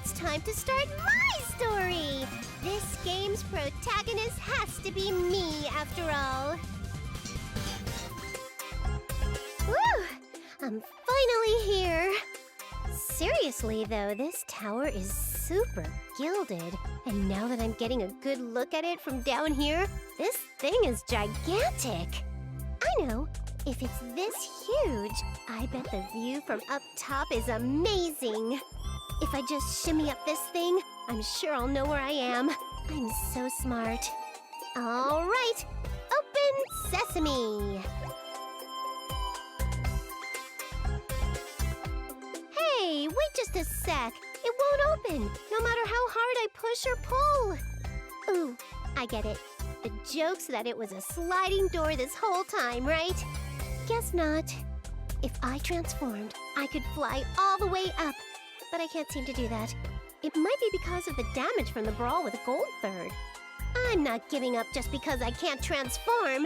It's time to start my story! This game's protagonist has to be me, after all. Whew! I'm finally here! Seriously, though, this tower is super gilded. And now that I'm getting a good look at it from down here, this thing is gigantic! I know! If it's this huge, I bet the view from up top is amazing! If I just shimmy up this thing, I'm sure I'll know where I am. I'm so smart. All right, open sesame! Hey, wait just a sec. It won't open, no matter how hard I push or pull. Ooh, I get it. The joke's that it was a sliding door this whole time, right? Guess not. If I transformed, I could fly all the way up. But I can't seem to do that. It might be because of the damage from the brawl with Goldthird. I'm not giving up just because I can't transform.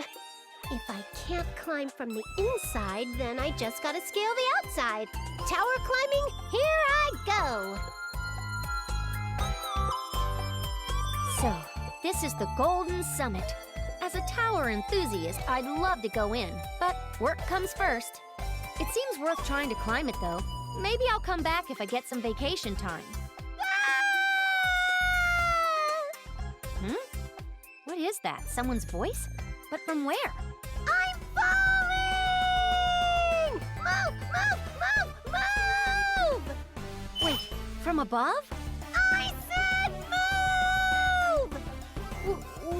If I can't climb from the inside, then I just gotta scale the outside. Tower climbing, here I go! So, this is the Golden Summit. As a tower enthusiast, I'd love to go in, but work comes first. It seems worth trying to climb it, though. Maybe I'll come back if I get some vacation time. What is that? Someone's voice? But from where? I'm falling! Move, move, move, move! Wait, from above? I said move!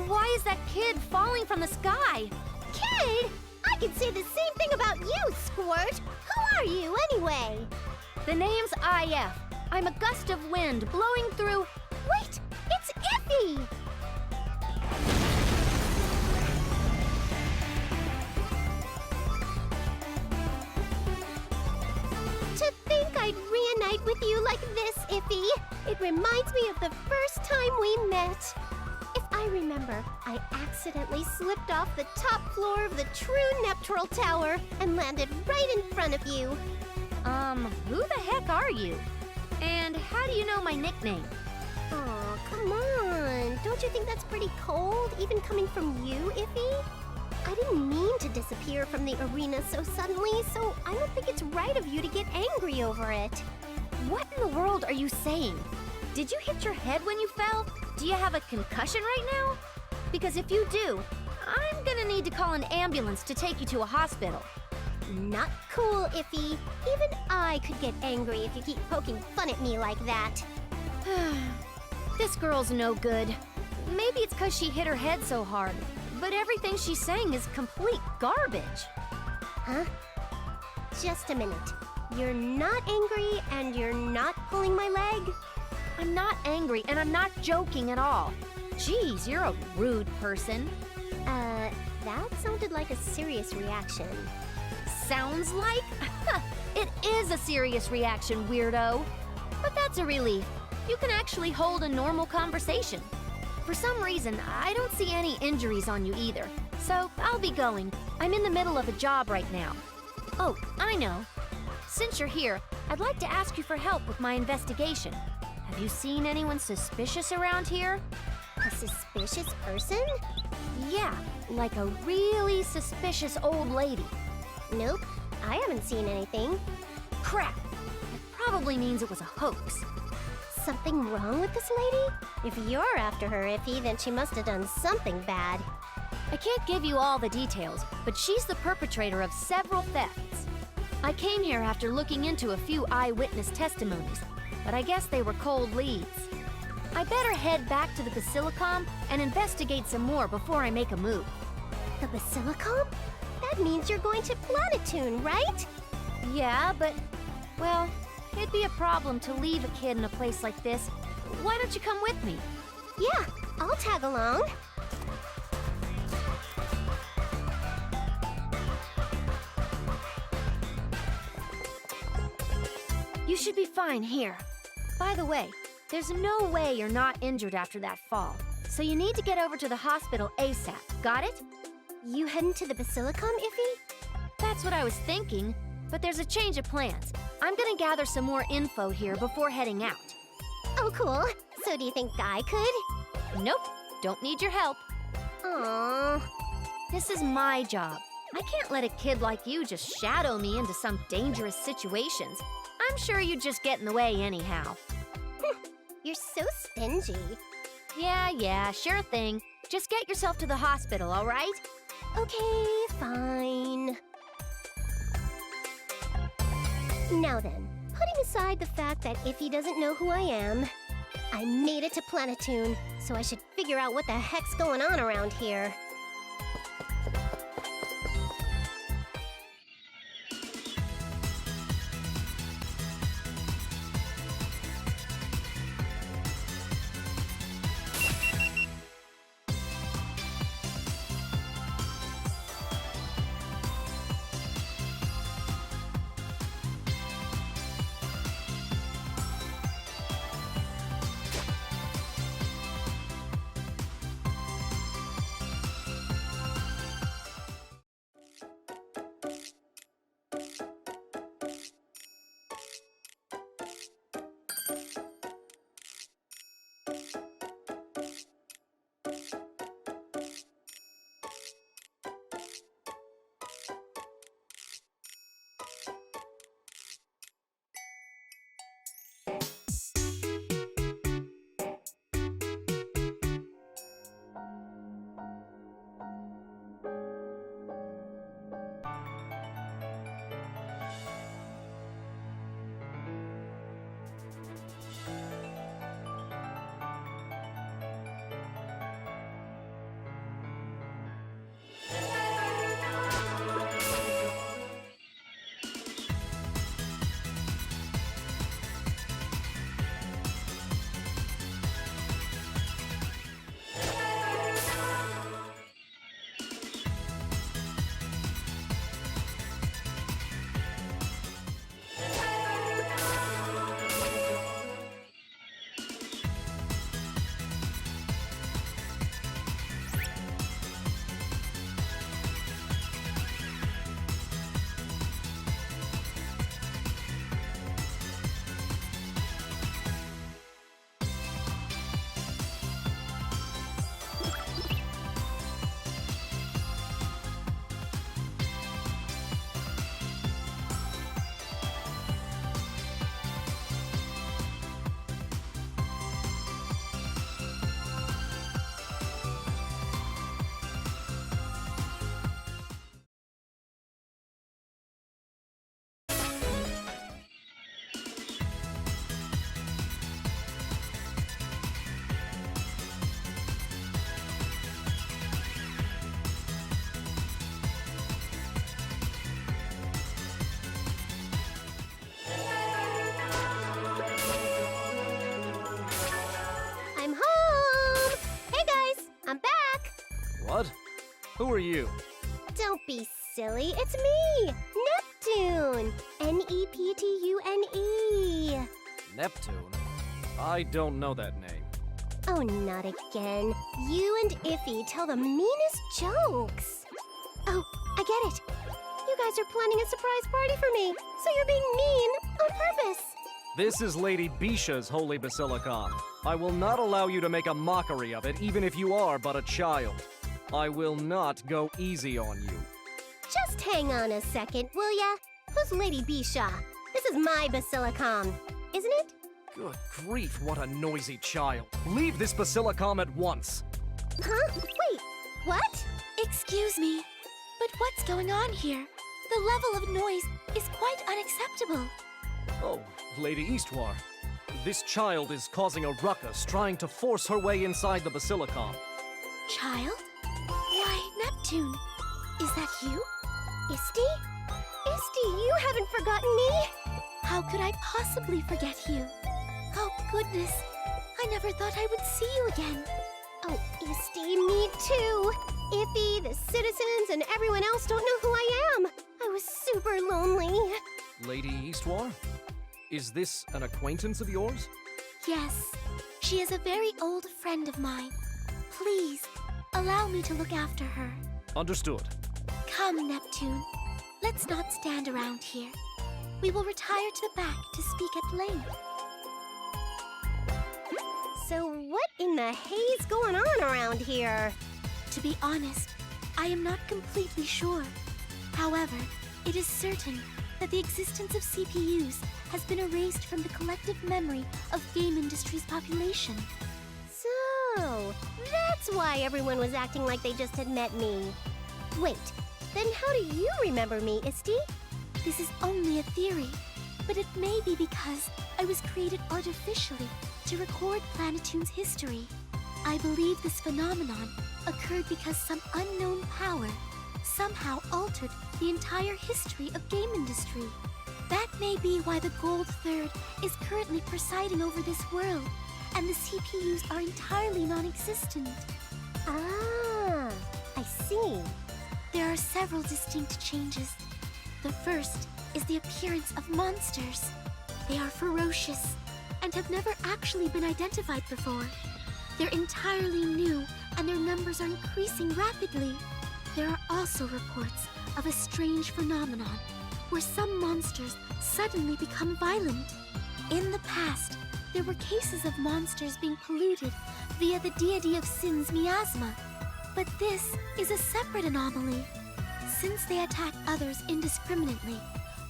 Why is that kid falling from the sky? Kid? I could say the same thing about you, Squirt! Who are you, anyway? The name's IF. I'm a gust of wind blowing through... Wait! It's Iffy! To think I'd reunite with you like this, Iffy! It reminds me of the first time we met. If I remember, I accidentally slipped off the top floor of the true Neptune Tower and landed right in front of you. Who the heck are you? And how do you know my nickname? Aw, come on. Don't you think that's pretty cold, even coming from you, Iffy? I didn't mean to disappear from the arena so suddenly, so I don't think it's right of you to get angry over it. What in the world are you saying? Did you hit your head when you fell? Do you have a concussion right now? Because if you do, I'm gonna need to call an ambulance to take you to a hospital. Not cool, Iffy. Even I could get angry if you keep poking fun at me like that. This girl's no good. Maybe it's because she hit her head so hard, but everything she's saying is complete garbage. Huh? Just a minute. You're not angry and you're not pulling my leg? I'm not angry and I'm not joking at all. Jeez, you're a rude person. That sounded like a serious reaction. Sounds like? It is a serious reaction, weirdo. But that's a relief. You can actually hold a normal conversation. For some reason, I don't see any injuries on you either. So I'll be going. I'm in the middle of a job right now. Oh, I know. Since you're here, I'd like to ask you for help with my investigation. Have you seen anyone suspicious around here? A suspicious person? Yeah, like a really suspicious old lady. Nope, I haven't seen anything. Crap! That probably means it was a hoax. Something wrong with this lady? If you're after her, Iffy, then she must have done something bad. I can't give you all the details, but she's the perpetrator of several thefts. I came here after looking into a few eyewitness testimonies, but I guess they were cold leads. I better head back to the Basilicom and investigate some more before I make a move. The Basilicom? That means you're going to Planetoon, right? Yeah, but, well, it'd be a problem to leave a kid in a place like this. Why don't you come with me? Yeah, I'll tag along. You should be fine here. By the way, there's no way you're not injured after that fall. So you need to get over to the hospital ASAP. Got it? You heading to the Basilicom, Iffy? That's what I was thinking, but there's a change of plans. I'm gonna gather some more info here before heading out. Oh, cool. So do you think I could? Nope, don't need your help. Aww. This is my job. I can't let a kid like you just shadow me into some dangerous situations. I'm sure you'd just get in the way anyhow. You're so stingy. Yeah, sure thing. Just get yourself to the hospital, all right? Okay, fine. Now then, putting aside the fact that Iffy doesn't know who I am, I made it to Planetoon, so I should figure out what the heck's going on around here. What? Who are you? Don't be silly. It's me, Neptune. Neptune. Neptune? I don't know that name. Oh, not again. You and Iffy tell the meanest jokes. Oh, I get it. You guys are planning a surprise party for me, so you're being mean on purpose. This is Lady Bisha's holy basilicon. I will not allow you to make a mockery of it, even if you are but a child. I will not go easy on you. Just hang on a second, will ya? Who's Lady Bisha? This is my basilicon, isn't it? Good grief, what a noisy child. Leave this basilicom at once. Huh? Wait, what? Excuse me, but what's going on here? The level of noise is quite unacceptable. Oh, Lady Eastwar. This child is causing a ruckus, trying to force her way inside the basilicom. Child? Why, Neptune, is that you? Isty? Isty, you haven't forgotten me? How could I possibly forget you? Oh, goodness. I never thought I would see you again. Oh, Isty, me too. Iffy, the citizens, and everyone else don't know who I am. I was super lonely. Lady Eastwar? Is this an acquaintance of yours? Yes, she is a very old friend of mine. Please, allow me to look after her. Understood. Come, Neptune. Let's not stand around here. We will retire to the back to speak at length. So what in the hay's going on around here? To be honest, I am not completely sure. However, it is certain that the existence of CPUs has been erased from the collective memory of game industry's population. So, that's why everyone was acting like they just had met me. Wait, then how do you remember me, Isti? This is only a theory, but it may be because I was created artificially to record Planetoon's history. I believe this phenomenon occurred because some unknown power somehow altered the entire history of game industry. That may be why the Gold Third is currently presiding over this world, and the CPUs are entirely non-existent. Ah, I see. There are several distinct changes. The first is the appearance of monsters. They are ferocious and have never actually been identified before. They're entirely new, and their numbers are increasing rapidly. There are also reports of a strange phenomenon where some monsters suddenly become violent. In the past, there were cases of monsters being polluted via the deity of sin's miasma. But this is a separate anomaly. Since they attack others indiscriminately,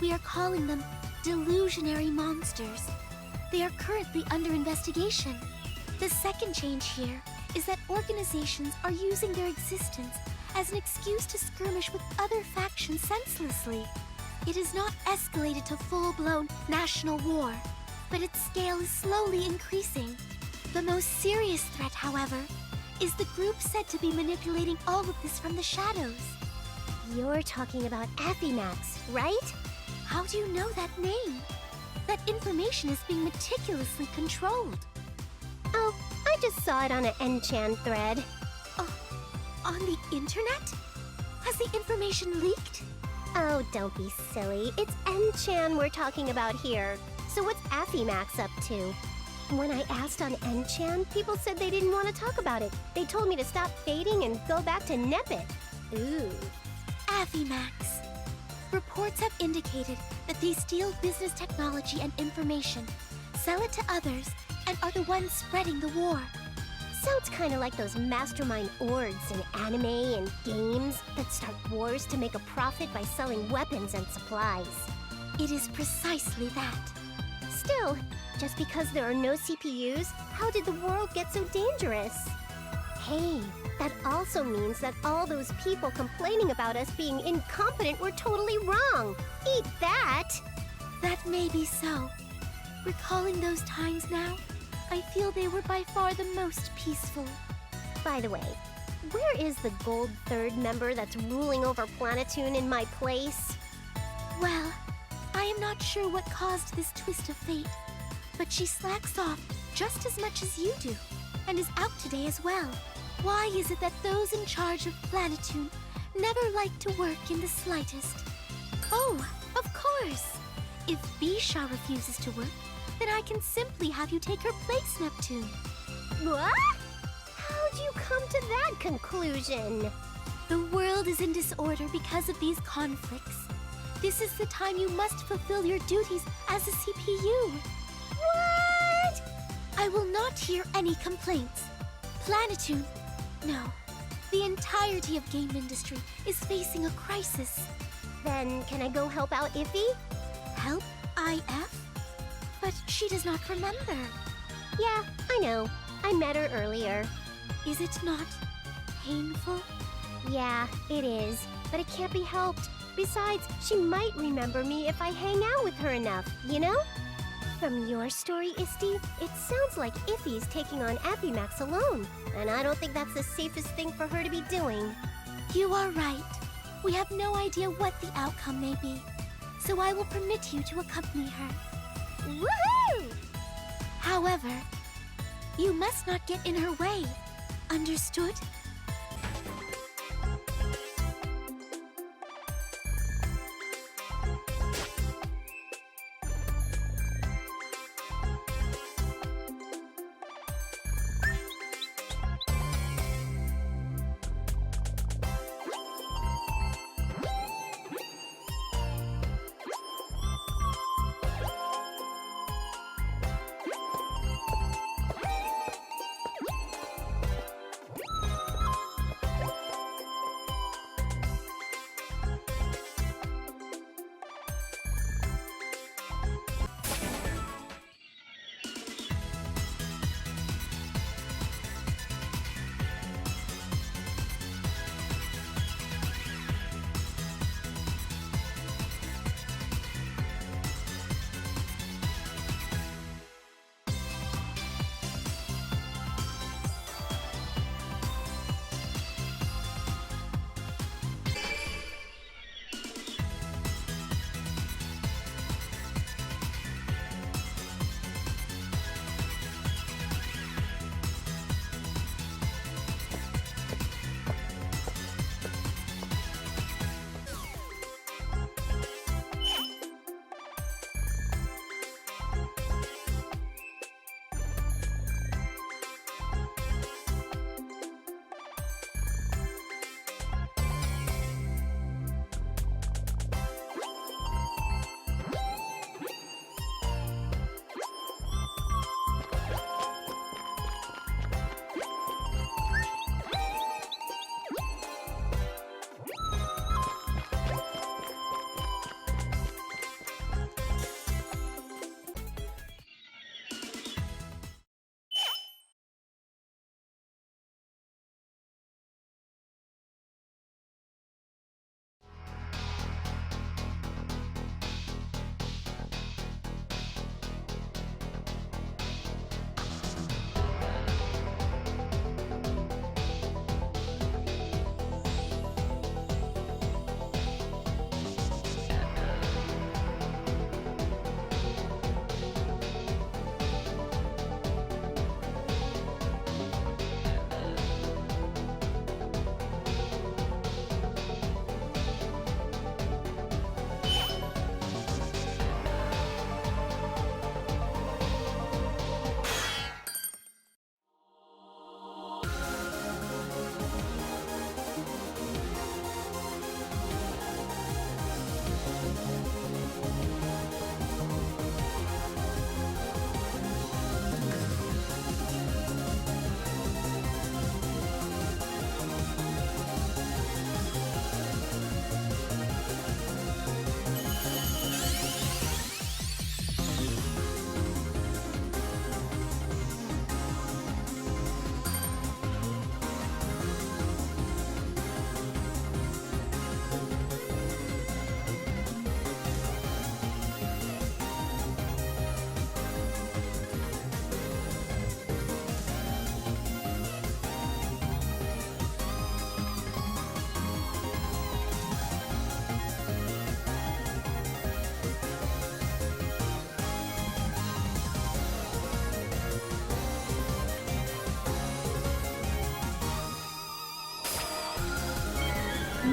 we are calling them delusionary monsters. They are currently under investigation. The second change here is that organizations are using their existence as an excuse to skirmish with other factions senselessly. It has not escalated to full-blown national war, but its scale is slowly increasing. The most serious threat, however, is the group said to be manipulating all of this from the shadows. You're talking about Affimax, right? How do you know that name? That information is being meticulously controlled. Oh, I just saw it on an Enchan thread. On the internet? Has the information leaked? Oh, don't be silly. It's Enchan we're talking about here. So what's Affimax up to? When I asked on Enchan, people said they didn't want to talk about it. They told me to stop fading and go back to Nepit. Ooh. Affimax. Reports have indicated that they steal business technology and information, sell it to others, and are the ones spreading the war. Sounds kind of like those mastermind orgs in anime and games that start wars to make a profit by selling weapons and supplies. It is precisely that. Still, just because there are no CPUs, how did the world get so dangerous? Hey, that also means that all those people complaining about us being incompetent were totally wrong. Eat that! That may be so. Recalling those times now, I feel they were by far the most peaceful. By the way, where is the Gold Third member that's ruling over Planetoon in my place? Well, I am not sure what caused this twist of fate, but she slacks off just as much as you do, and is out today as well. Why is it that those in charge of Planetoon never like to work in the slightest? Oh, of course! If Bisha refuses to work, then I can simply have you take her place, Neptune. What? How'd you come to that conclusion? The world is in disorder because of these conflicts. This is the time you must fulfill your duties as a CPU. What? I will not hear any complaints. Planetoon, no. The entirety of game industry is facing a crisis. Then can I go help out Iffy? Help IF? But she does not remember. Yeah, I know. I met her earlier. Is it not painful? Yeah, it is. But it can't be helped. Besides, she might remember me if I hang out with her enough, you know? From your story, Isti, it sounds like Iffy's taking on Affimax alone. And I don't think that's the safest thing for her to be doing. You are right. We have no idea what the outcome may be. So I will permit you to accompany her. Woohoo! However, you must not get in her way. Understood?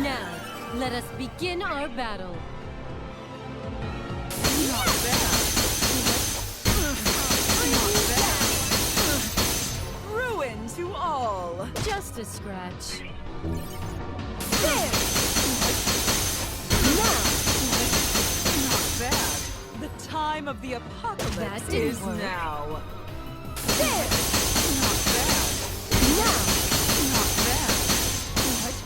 Now, let us begin our battle. Ruin to all! Just a scratch. Not bad. The time of the apocalypse That didn't is work. now. Not bad. Not bad. What?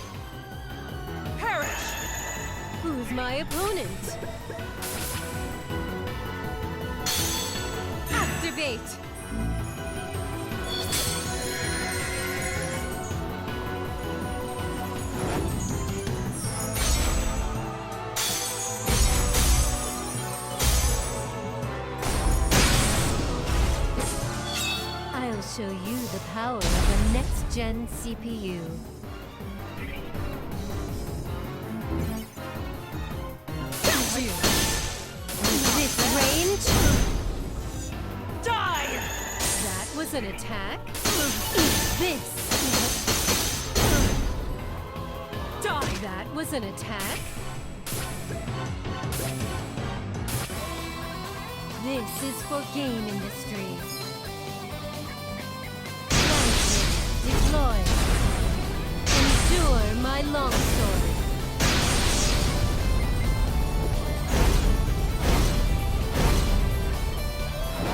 Perish! Who's my opponent? Activate! I'll show you the power of a next-gen CPU. This range? Die! That was an attack? Eat this! Die! That was an attack? This is for game industry. Lightning, deploy. Endure my longsword.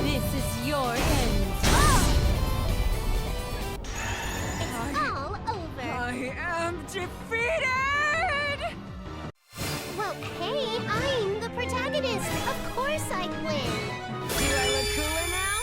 This is your end. It's all over. I am defeated! Well, hey, I'm the protagonist. Of course I'd win. Do I look cooler now?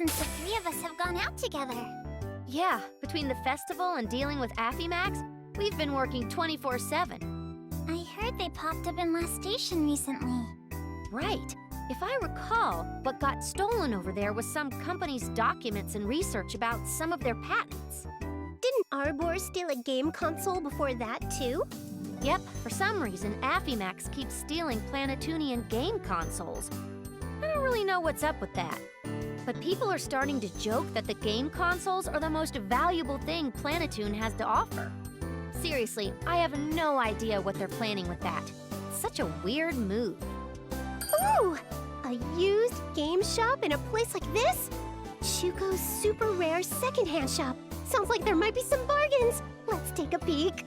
since the three of us have gone out together. Yeah, between the festival and dealing with Affymax, we've been working 24/7. I heard they popped up in Last Station recently. Right. If I recall, what got stolen over there was some company's documents and research about some of their patents. Didn't Arbor steal a game console before that, too? Yep, for some reason, Affymax keeps stealing Planetunian game consoles. I don't really know what's up with that. But people are starting to joke that the game consoles are the most valuable thing Planetune has to offer. Seriously, I have no idea what they're planning with that. It's such a weird move. Ooh! A used game shop in a place like this? Shuko's super rare secondhand shop. Sounds like there might be some bargains. Let's take a peek.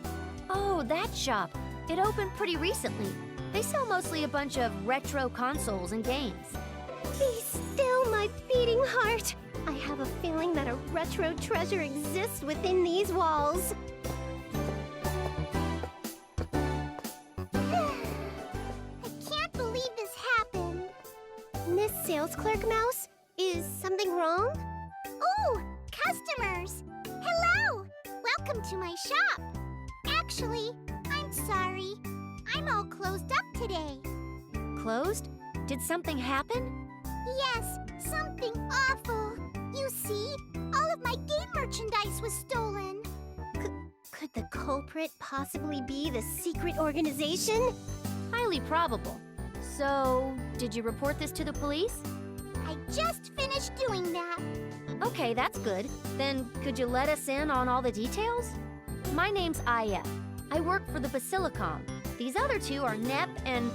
Oh, that shop. It opened pretty recently. They sell mostly a bunch of retro consoles and games. Be still, my beating heart. I have a feeling that a retro treasure exists within these walls. I can't believe this happened. Miss Sales Clerk Mouse, is something wrong? Oh, customers! Hello! Welcome to my shop. Actually, I'm sorry. I'm all closed up today. Closed? Did something happen? Yes, something awful. You see, all of my game merchandise was stolen. Could the culprit possibly be the secret organization? Highly probable. So, did you report this to the police? I just finished doing that. Okay, that's good. Then, could you let us in on all the details? My name's IF. I work for the Basilicom. These other two are Neptune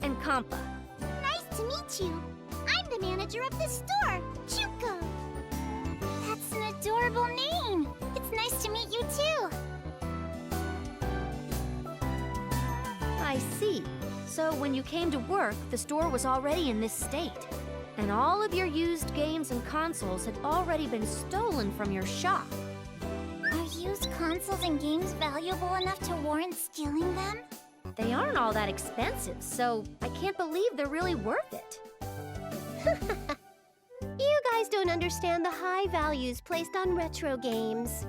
and Compa. Nice to meet you. I'm the manager of the store, Chuko. That's an adorable name. It's nice to meet you too. I see. So when you came to work, the store was already in this state. And all of your used games and consoles had already been stolen from your shop. Are used consoles and games valuable enough to warrant stealing them? They aren't all that expensive, so I can't believe they're really worth it. You guys don't understand the high values placed on retro games.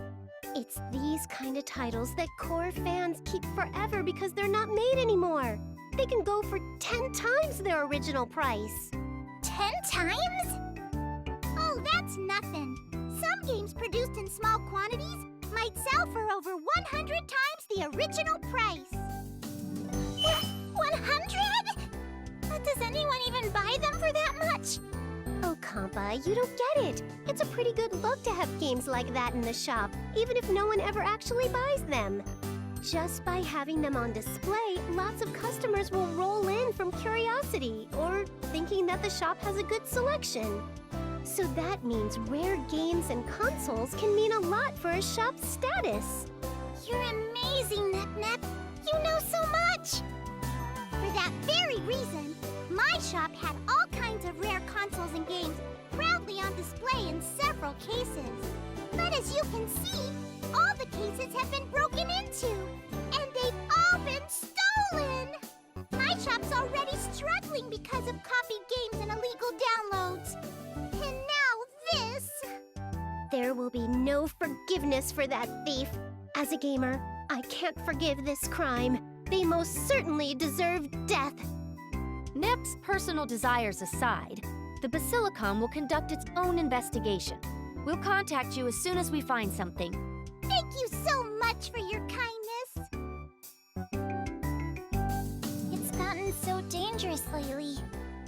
It's these kind of titles that core fans keep forever because they're not made anymore. They can go for 10 times their original price. 10 times? Oh, that's nothing. Some games produced in small quantities might sell for over 100 times the original price. 100? But does anyone even buy them for that much? Oh, Compa, you don't get it. It's a pretty good look to have games like that in the shop, even if no one ever actually buys them. Just by having them on display, lots of customers will roll in from curiosity or thinking that the shop has a good selection. So that means rare games and consoles can mean a lot for a shop's status. You're amazing, Nep. You know so much! For that very reason, my shop had all kinds of rare consoles and games proudly on display in several cases. But as you can see, all the cases have been broken into, and they've all been stolen! My shop's already struggling because of copied games and illegal downloads. And now this! There will be no forgiveness for that thief. As a gamer, I can't forgive this crime. They most certainly deserve death. Nep's personal desires aside, the Basilicom will conduct its own investigation. We'll contact you as soon as we find something. Thank you so much for your kindness. It's gotten so dangerous lately.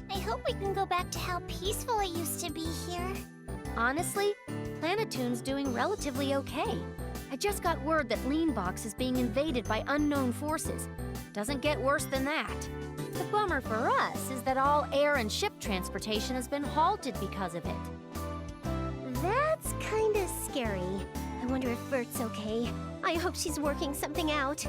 I hope we can go back to how peaceful it used to be here. Honestly, Planetune's doing relatively okay. I just got word that Leanbox is being invaded by unknown forces. Doesn't get worse than that. The bummer for us is that all air and ship transportation has been halted because of it. That's kinda scary. I wonder if Bert's okay. I hope she's working something out.